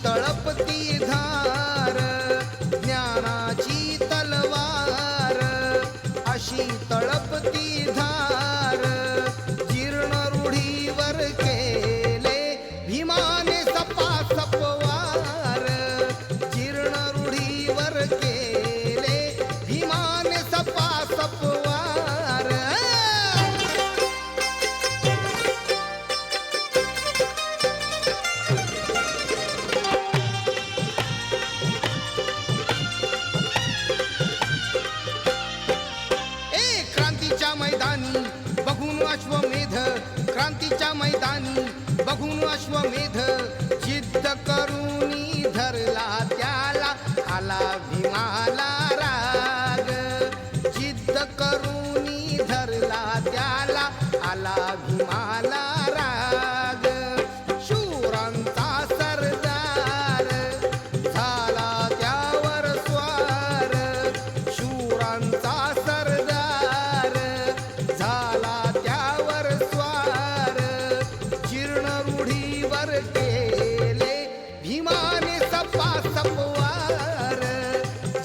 तळपती धार, ज्ञानाची तलवार अशी तळपती धार, जीर्ण रूढीवर केले भीमाने सपासप वार, जीर्ण रूढीवर केले भीमाने सपासप वार. क्रांतीच्या मैदानी बघून अश्वमेध, क्रांतीच्या मैदानी बघून अश्वमेध, जिद्द करूनी धरला त्याला आला भीमाला राग, जिद्द करूनी धरला त्याला आला भीमाला राग. शूरांचा सरदार झाला त्यावर स्वार, शूरांचा सरदार झाला त्यावर स्वार, जीर्ण रूढीवर केले भीमाने सपासप वार,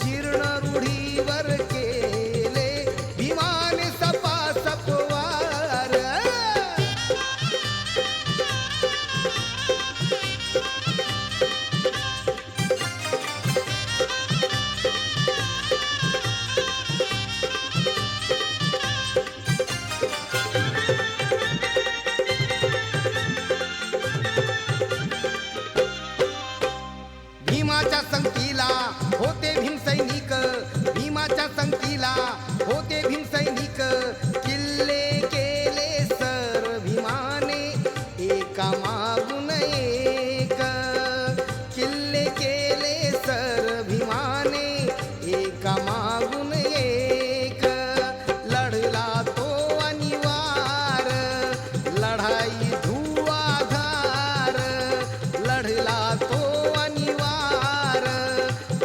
जीर्ण रूढीवर केले भीमाने सपासप वार. भीमाच्या संगतीला होते भीमसैनिक, भीमाच्या संगतीला होते भीमसैनिक, किल्ले केले सर भीमाने एका मागून एक, किल्ले केले सर भीमाने एका मागून एक. लढला तो अनिवार लढाई धुवाधार, लढला तो अनिवार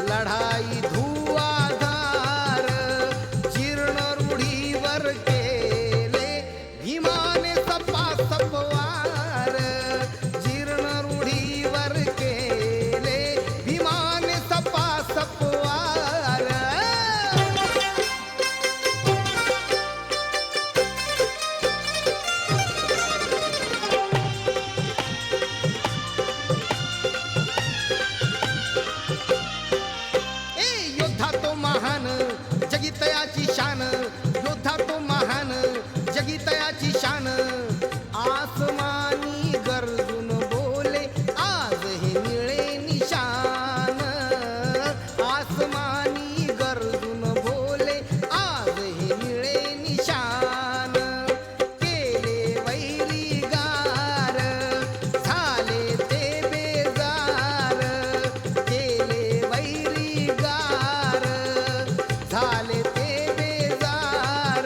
लढाई धुवाधार, जीर्ण रूढीवर केले भीमाने सपासप वार, जीर्ण रूढीवर केले भीमाने सपासप वार. योद्धा तो महान जगितयाची शान, योद्धा तो महान जगितयाची शान, आसमानी गरजून बोले आज हे निळे निशान, आसमानी गरजून बोले आज हे निळे निशान. केले वैरी गार झाले ते बेजार, केले वैरी गार झाले ते बेजार,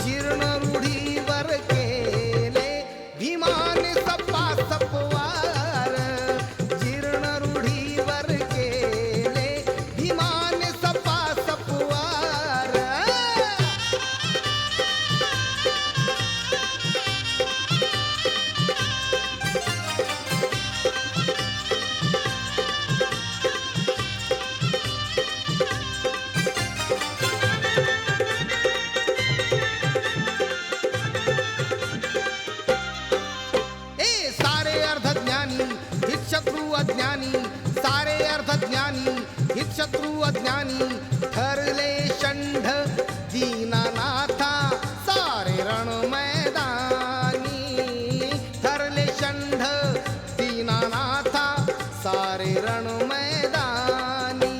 जीर्ण रूढीवर केले भीमाने सपासप वार, जीर्ण रूढीवर केले भीमाने सपासप वार. सारे अर्धज्ञानी हित शत्रू अज्ञानी, सारे अर्धज्ञानी हित शत्रू अज्ञानी, ठरले षंढ दीनानाथा सारे रण मैदानी, ठरले षंढ दीनानाथा सारे रण मैदानी.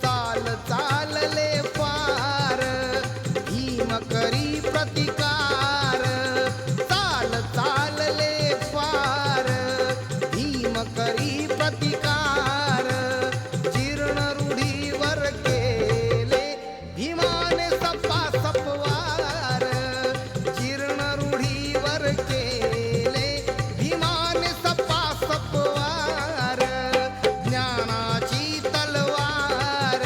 चाल चालले फार भीम करी प्रतिकार, चाल चालले फार भीम करी प्रतिकार, जीर्ण रूढीवर केले भीमाने सपासप वार, जीर्ण रूढीवर केले भीमाने सपासप वार. ज्ञानाची तलवार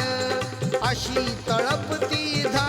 अशी तळपती धार,